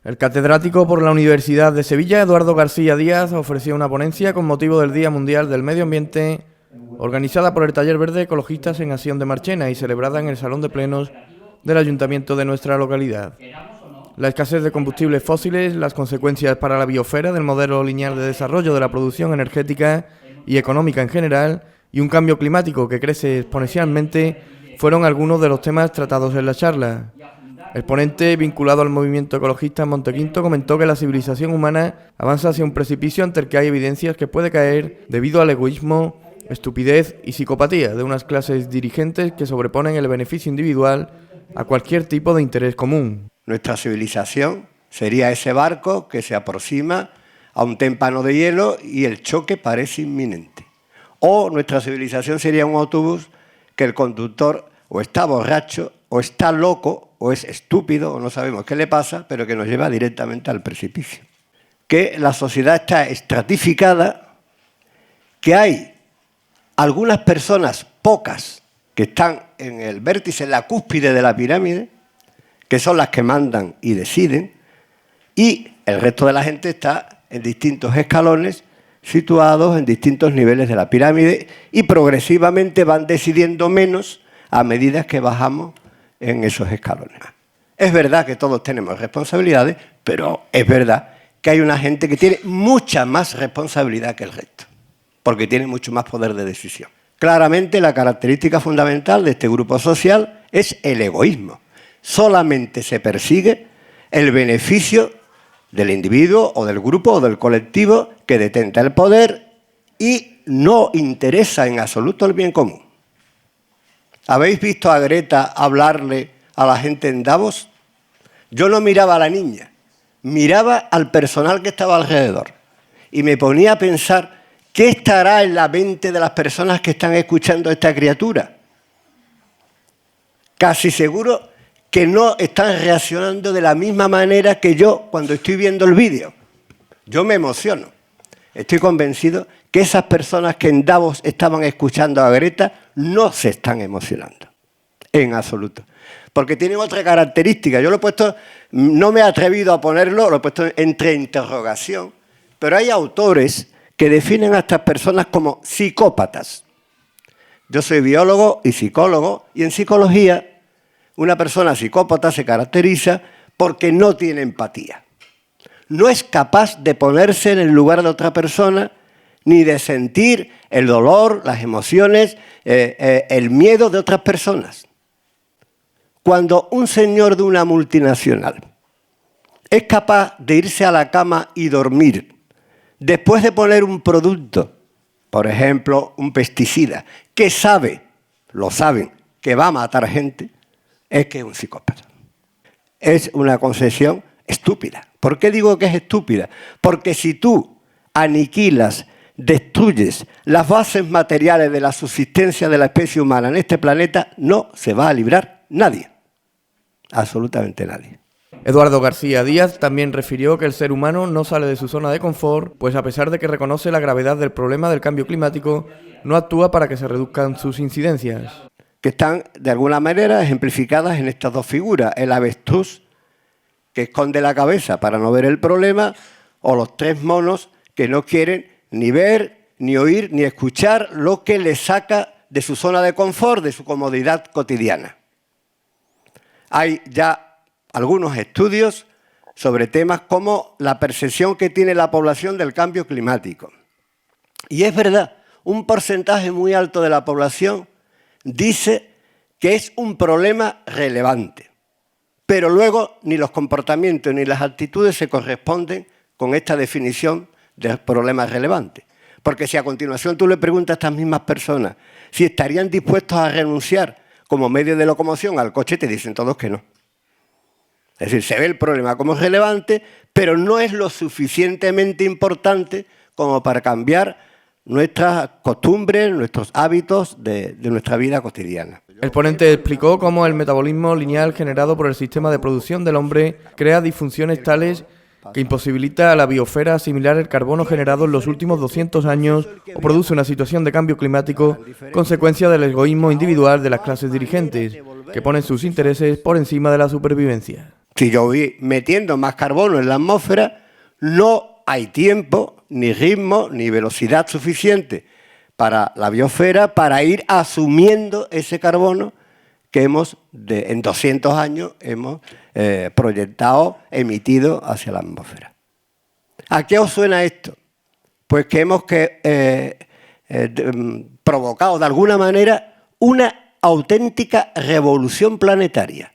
El catedrático por la Universidad de Sevilla, Eduardo García Díaz, ofreció una ponencia con motivo del Día Mundial del Medio Ambiente, organizada por el Taller Verde Ecologistas en Acción de Marchena y celebrada en el Salón de Plenos del Ayuntamiento de nuestra localidad. La escasez de combustibles fósiles, las consecuencias para la biosfera del modelo lineal de desarrollo de la producción energética y económica en general y un cambio climático que crece exponencialmente fueron algunos de los temas tratados en la charla. El ponente, vinculado al movimiento ecologista en Montequinto, comentó que la civilización humana avanza hacia un precipicio ante el que hay evidencias que puede caer debido al egoísmo, estupidez y psicopatía de unas clases dirigentes que sobreponen el beneficio individual a cualquier tipo de interés común. Nuestra civilización sería ese barco que se aproxima a un témpano de hielo y el choque parece inminente. O nuestra civilización sería un autobús que el conductor o está borracho, o está loco, o es estúpido, o no sabemos qué le pasa, pero que nos lleva directamente al precipicio. Que la sociedad está estratificada, que hay algunas personas, pocas, que están en el vértice, en la cúspide de la pirámide, que son las que mandan y deciden, y el resto de la gente está en distintos escalones, situados en distintos niveles de la pirámide, y progresivamente van decidiendo menos a medida que bajamos en esos escalones. Es verdad que todos tenemos responsabilidades, pero es verdad que hay una gente que tiene mucha más responsabilidad que el resto, porque tiene mucho más poder de decisión. Claramente la característica fundamental de este grupo social es el egoísmo. Solamente se persigue el beneficio del individuo o del grupo o del colectivo que detenta el poder y no interesa en absoluto el bien común. ¿Habéis visto a Greta hablarle a la gente en Davos? Yo no miraba a la niña, miraba al personal que estaba alrededor y me ponía a pensar qué estará en la mente de las personas que están escuchando a esta criatura. Casi seguro que no están reaccionando de la misma manera que yo cuando estoy viendo el vídeo. Yo me emociono. Estoy convencido que esas personas que en Davos estaban escuchando a Greta no se están emocionando, en absoluto. Porque tienen otra característica. Yo lo he puesto, no me he atrevido a ponerlo, lo he puesto entre interrogación, pero hay autores que definen a estas personas como psicópatas. Yo soy biólogo y psicólogo, y en psicología una persona psicópata se caracteriza porque no tiene empatía. No es capaz de ponerse en el lugar de otra persona ni de sentir el dolor, las emociones, el miedo de otras personas. Cuando un señor de una multinacional es capaz de irse a la cama y dormir después de poner un producto, por ejemplo, un pesticida, que lo saben, que va a matar gente, es que es un psicópata. Es una concepción estúpida. ¿Por qué digo que es estúpida? Porque si tú aniquilas, destruyes las bases materiales de la subsistencia de la especie humana en este planeta, no se va a librar nadie. Absolutamente nadie. Eduardo García Díaz también refirió que el ser humano no sale de su zona de confort, pues a pesar de que reconoce la gravedad del problema del cambio climático, no actúa para que se reduzcan sus incidencias. Que están de alguna manera ejemplificadas en estas dos figuras, el avestruz que esconde la cabeza para no ver el problema, o los tres monos que no quieren ni ver, ni oír, ni escuchar lo que les saca de su zona de confort, de su comodidad cotidiana. Hay ya algunos estudios sobre temas como la percepción que tiene la población del cambio climático. Y es verdad, un porcentaje muy alto de la población dice que es un problema relevante, pero luego ni los comportamientos ni las actitudes se corresponden con esta definición de problema relevante. Porque si a continuación tú le preguntas a estas mismas personas si estarían dispuestos a renunciar como medio de locomoción al coche, te dicen todos que no. Es decir, se ve el problema como relevante, pero no es lo suficientemente importante como para cambiar nuestras costumbres, nuestros hábitos de nuestra vida cotidiana. El ponente explicó cómo el metabolismo lineal generado por el sistema de producción del hombre crea disfunciones tales que imposibilita a la biosfera asimilar el carbono generado en los últimos 200 años o produce una situación de cambio climático consecuencia del egoísmo individual de las clases dirigentes, que ponen sus intereses por encima de la supervivencia. Si yo voy metiendo más carbono en la atmósfera, no hay tiempo, ni ritmo, ni velocidad suficiente para la biosfera para ir asumiendo ese carbono que en 200 años hemos proyectado, emitido hacia la atmósfera. ¿A qué os suena esto? Pues que hemos provocado de alguna manera una auténtica revolución planetaria.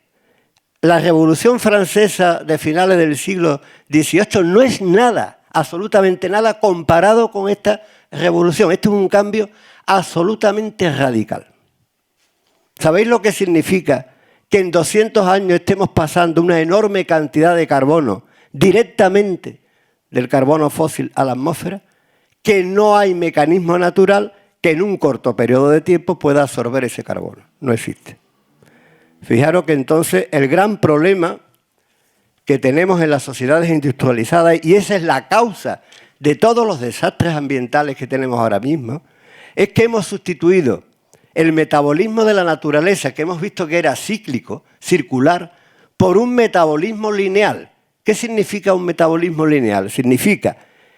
La Revolución Francesa de finales del siglo XVIII no es nada, absolutamente nada, comparado con esta revolución. Este es un cambio absolutamente radical. ¿Sabéis lo que significa que en 200 años estemos pasando una enorme cantidad de carbono directamente del carbono fósil a la atmósfera? Que no hay mecanismo natural que en un corto periodo de tiempo pueda absorber ese carbono. No existe. Fijaros que entonces el gran problema que tenemos en las sociedades industrializadas, y esa es la causa de todos los desastres ambientales que tenemos ahora mismo, es que hemos sustituido el metabolismo de la naturaleza, que hemos visto que era cíclico, circular, por un metabolismo lineal. ¿Qué significa un metabolismo lineal? Significa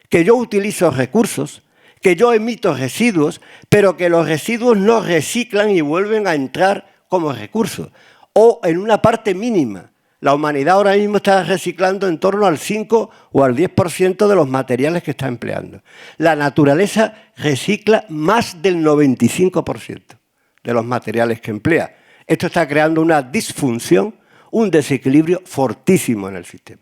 que yo utilizo recursos, que yo emito residuos, pero que los residuos no reciclan y vuelven a entrar como recursos, o en una parte mínima. La humanidad ahora mismo está reciclando en torno al 5 o al 10% de los materiales que está empleando. La naturaleza recicla más del 95% de los materiales que emplea. Esto está creando una disfunción, un desequilibrio fortísimo en el sistema.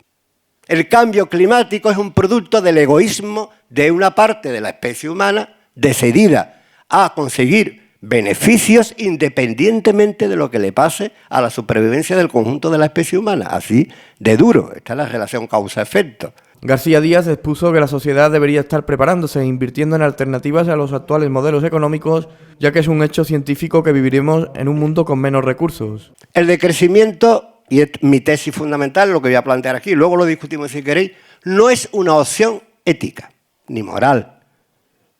El cambio climático es un producto del egoísmo de una parte de la especie humana decidida a conseguir beneficios independientemente de lo que le pase a la supervivencia del conjunto de la especie humana. Así de duro. Esta es la relación causa-efecto. García Díaz expuso que la sociedad debería estar preparándose e invirtiendo en alternativas a los actuales modelos económicos, ya que es un hecho científico que viviremos en un mundo con menos recursos. El decrecimiento, y es mi tesis fundamental, lo que voy a plantear aquí, luego lo discutimos si queréis, no es una opción ética, ni moral,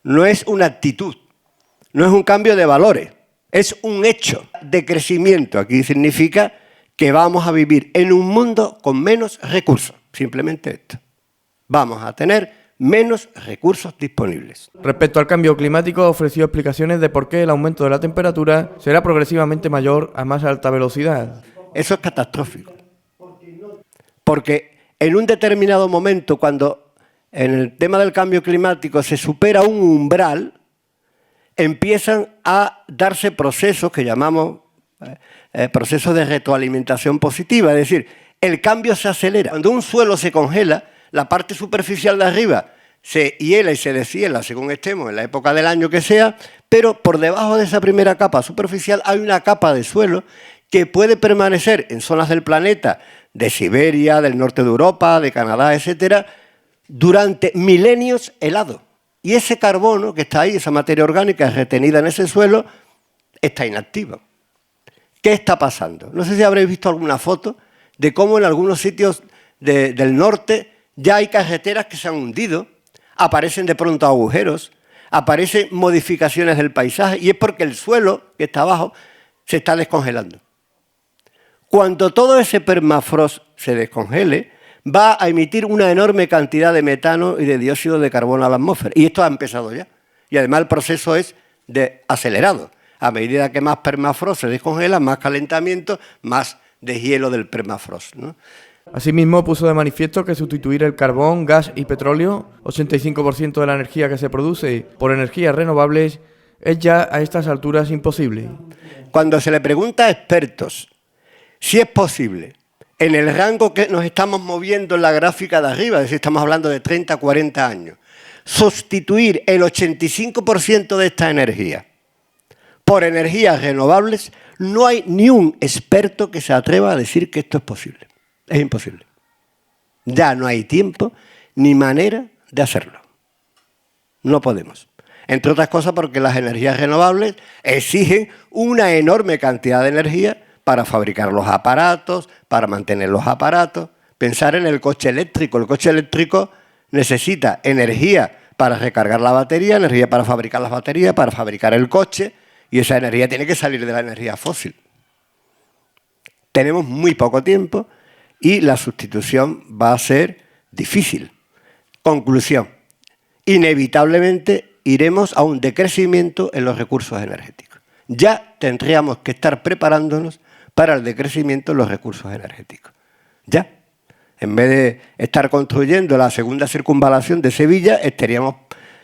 no es una actitud, no es un cambio de valores, es un hecho de crecimiento. Aquí significa que vamos a vivir en un mundo con menos recursos, simplemente esto. Vamos a tener menos recursos disponibles. Respecto al cambio climático, ofreció explicaciones de por qué el aumento de la temperatura será progresivamente mayor a más alta velocidad. Eso es catastrófico. Porque en un determinado momento, cuando en el tema del cambio climático se supera un umbral, empiezan a darse procesos que llamamos procesos de retroalimentación positiva. Es decir, el cambio se acelera. Cuando un suelo se congela, la parte superficial de arriba se hiela y se deshiela según estemos en la época del año que sea, pero por debajo de esa primera capa superficial hay una capa de suelo que puede permanecer en zonas del planeta, de Siberia, del norte de Europa, de Canadá, etcétera, durante milenios helado. Y ese carbono que está ahí, esa materia orgánica retenida en ese suelo, está inactiva. ¿Qué está pasando? No sé si habréis visto alguna foto de cómo en algunos sitios del norte ya hay carreteras que se han hundido, aparecen de pronto agujeros, aparecen modificaciones del paisaje, y es porque el suelo que está abajo se está descongelando. Cuando todo ese permafrost se descongele, va a emitir una enorme cantidad de metano y de dióxido de carbono a la atmósfera. Y esto ha empezado ya. Y además el proceso es acelerado. A medida que más permafrost se descongela, más calentamiento, más deshielo del permafrost, ¿no? Asimismo, puso de manifiesto que sustituir el carbón, gas y petróleo, 85% de la energía que se produce, por energías renovables, es ya a estas alturas imposible. Cuando se le pregunta a expertos si es posible, en el rango que nos estamos moviendo en la gráfica de arriba, es decir, estamos hablando de 30 a 40 años, sustituir el 85% de esta energía por energías renovables, no hay ni un experto que se atreva a decir que esto es posible. Es imposible. Ya no hay tiempo ni manera de hacerlo. No podemos. Entre otras cosas porque las energías renovables exigen una enorme cantidad de energía para fabricar los aparatos, para mantener los aparatos. Pensar en el coche eléctrico. El coche eléctrico necesita energía para recargar la batería, energía para fabricar las baterías, para fabricar el coche, y esa energía tiene que salir de la energía fósil. Tenemos muy poco tiempo y la sustitución va a ser difícil. Conclusión, inevitablemente iremos a un decrecimiento en los recursos energéticos. Ya tendríamos que estar preparándonos para el decrecimiento en los recursos energéticos. Ya. En vez de estar construyendo la segunda circunvalación de Sevilla,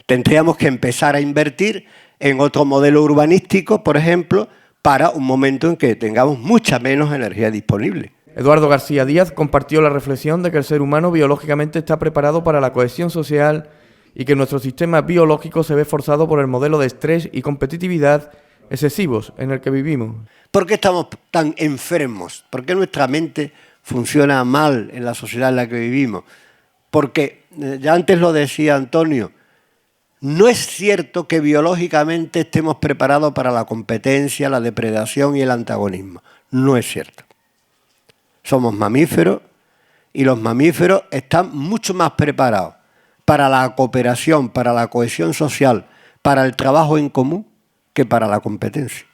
tendríamos que empezar a invertir en otro modelo urbanístico, por ejemplo, para un momento en que tengamos mucha menos energía disponible. Eduardo García Díaz compartió la reflexión de que el ser humano biológicamente está preparado para la cohesión social y que nuestro sistema biológico se ve forzado por el modelo de estrés y competitividad excesivos en el que vivimos. ¿Por qué estamos tan enfermos? ¿Por qué nuestra mente funciona mal en la sociedad en la que vivimos? Porque, ya antes lo decía Antonio, no es cierto que biológicamente estemos preparados para la competencia, la depredación y el antagonismo. No es cierto. Somos mamíferos y los mamíferos están mucho más preparados para la cooperación, para la cohesión social, para el trabajo en común, que para la competencia.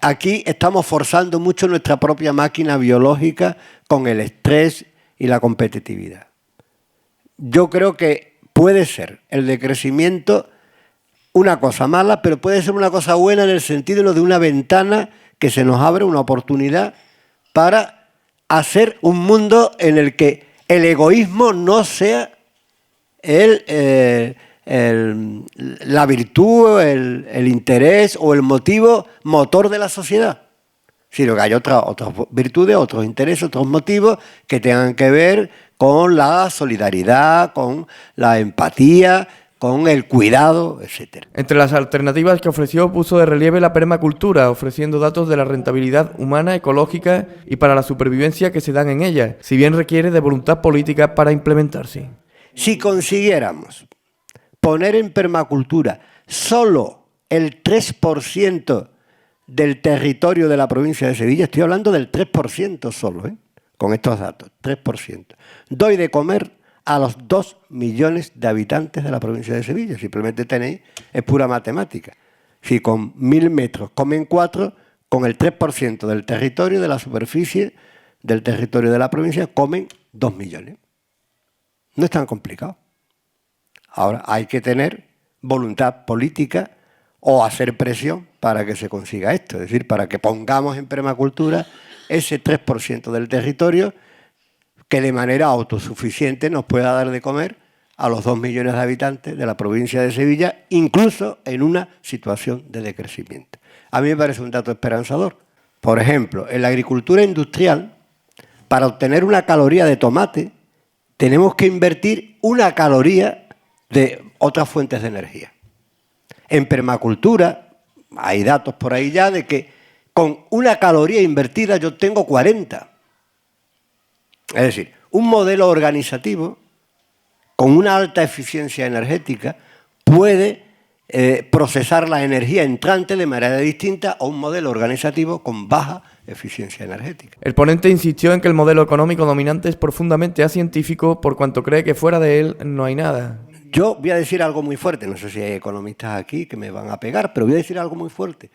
Aquí estamos forzando mucho nuestra propia máquina biológica con el estrés y la competitividad. Yo creo que puede ser el decrecimiento una cosa mala, pero puede ser una cosa buena en el sentido de una ventana que se nos abre, una oportunidad para hacer un mundo en el que el egoísmo no sea la virtud, el interés o el motivo motor de la sociedad, sino que hay otras virtudes, otros intereses, otros motivos que tengan que ver con la solidaridad, con la empatía, con el cuidado, etc. Entre las alternativas que ofreció puso de relieve la permacultura, ofreciendo datos de la rentabilidad humana, ecológica y para la supervivencia que se dan en ella, si bien requiere de voluntad política para implementarse. Si consiguiéramos poner en permacultura solo el 3% del territorio de la provincia de Sevilla, estoy hablando del 3% solo, con estos datos, 3%. Doy de comer a los 2 millones de habitantes de la provincia de Sevilla. Simplemente tenéis, es pura matemática. Si con 1000 metros comen 4, con el 3% del territorio, de la superficie del territorio de la provincia, comen 2 millones. No es tan complicado. Ahora hay que tener voluntad política o hacer presión para que se consiga esto. Es decir, para que pongamos en permacultura ese 3% del territorio que de manera autosuficiente nos pueda dar de comer a los 2 millones de habitantes de la provincia de Sevilla, incluso en una situación de decrecimiento. A mí me parece un dato esperanzador. Por ejemplo, en la agricultura industrial, para obtener una caloría de tomate, tenemos que invertir una caloría de otras fuentes de energía. En permacultura, hay datos por ahí ya de que con una caloría invertida yo tengo 40. Es decir, un modelo organizativo con una alta eficiencia energética puede procesar la energía entrante de manera distinta a un modelo organizativo con baja eficiencia energética. El ponente insistió en que el modelo económico dominante es profundamente acientífico por cuanto cree que fuera de él no hay nada. Yo voy a decir algo muy fuerte, no sé si hay economistas aquí que me van a pegar, pero voy a decir algo muy fuerte.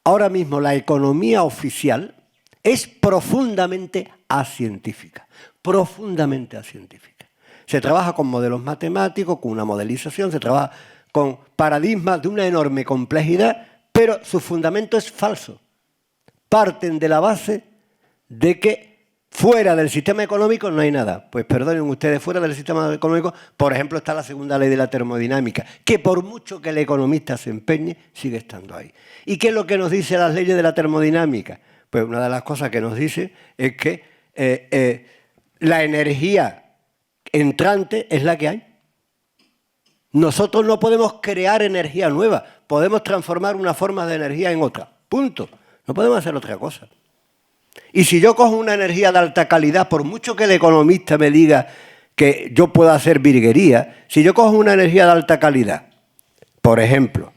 Ahora mismo la economía oficial es profundamente acientífica, profundamente acientífica. Se trabaja con modelos matemáticos, con una modelización, se trabaja con paradigmas de una enorme complejidad, pero su fundamento es falso. Parten de la base de que fuera del sistema económico no hay nada. Pues perdonen ustedes, fuera del sistema económico, por ejemplo, está la segunda ley de la termodinámica, que por mucho que el economista se empeñe, sigue estando ahí. ¿Y qué es lo que nos dice las leyes de la termodinámica? Pues una de las cosas que nos dice es que la energía entrante es la que hay. Nosotros no podemos crear energía nueva, podemos transformar una forma de energía en otra. Punto. No podemos hacer otra cosa. Y si yo cojo una energía de alta calidad, por mucho que el economista me diga que yo puedo hacer virguería, si yo cojo una energía de alta calidad, por ejemplo,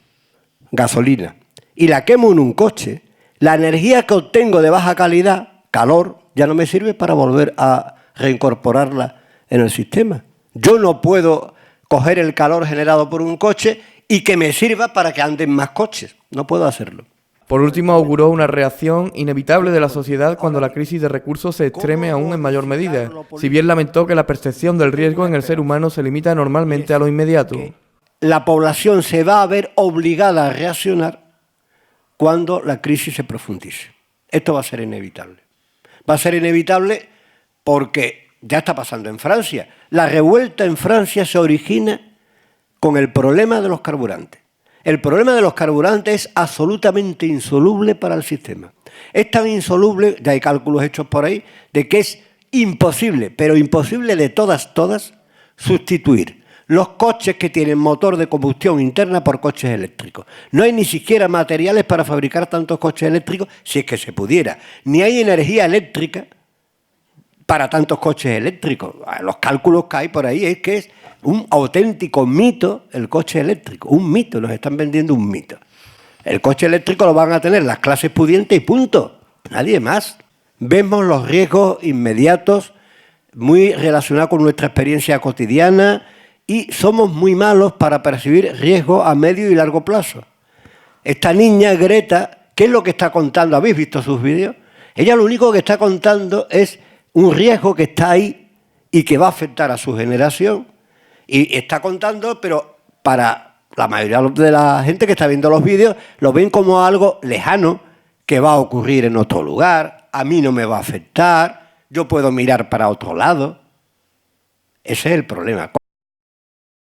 gasolina, y la quemo en un coche, la energía que obtengo de baja calidad, calor, ya no me sirve para volver a reincorporarla en el sistema. Yo no puedo coger el calor generado por un coche y que me sirva para que anden más coches. No puedo hacerlo. Por último, auguró una reacción inevitable de la sociedad cuando la crisis de recursos se extreme aún en mayor medida, si bien lamentó que la percepción del riesgo en el ser humano se limita normalmente a lo inmediato. La población se va a ver obligada a reaccionar cuando la crisis se profundice. Esto va a ser inevitable. Va a ser inevitable porque ya está pasando en Francia. La revuelta en Francia se origina con el problema de los carburantes. El problema de los carburantes es absolutamente insoluble para el sistema. Es tan insoluble, ya hay cálculos hechos por ahí, de que es imposible, pero imposible de todas, sustituir los coches que tienen motor de combustión interna por coches eléctricos. No hay ni siquiera materiales para fabricar tantos coches eléctricos, si es que se pudiera. Ni hay energía eléctrica para tantos coches eléctricos. Los cálculos que hay por ahí es que es un auténtico mito el coche eléctrico. Un mito, nos están vendiendo un mito. El coche eléctrico lo van a tener las clases pudientes y punto. Nadie más. Vemos los riesgos inmediatos muy relacionados con nuestra experiencia cotidiana y somos muy malos para percibir riesgos a medio y largo plazo. Esta niña, Greta, ¿qué es lo que está contando? ¿Habéis visto sus vídeos? Ella lo único que está contando es un riesgo que está ahí y que va a afectar a su generación. Y está contando, pero para la mayoría de la gente que está viendo los vídeos, lo ven como algo lejano, que va a ocurrir en otro lugar, a mí no me va a afectar, yo puedo mirar para otro lado. Ese es el problema.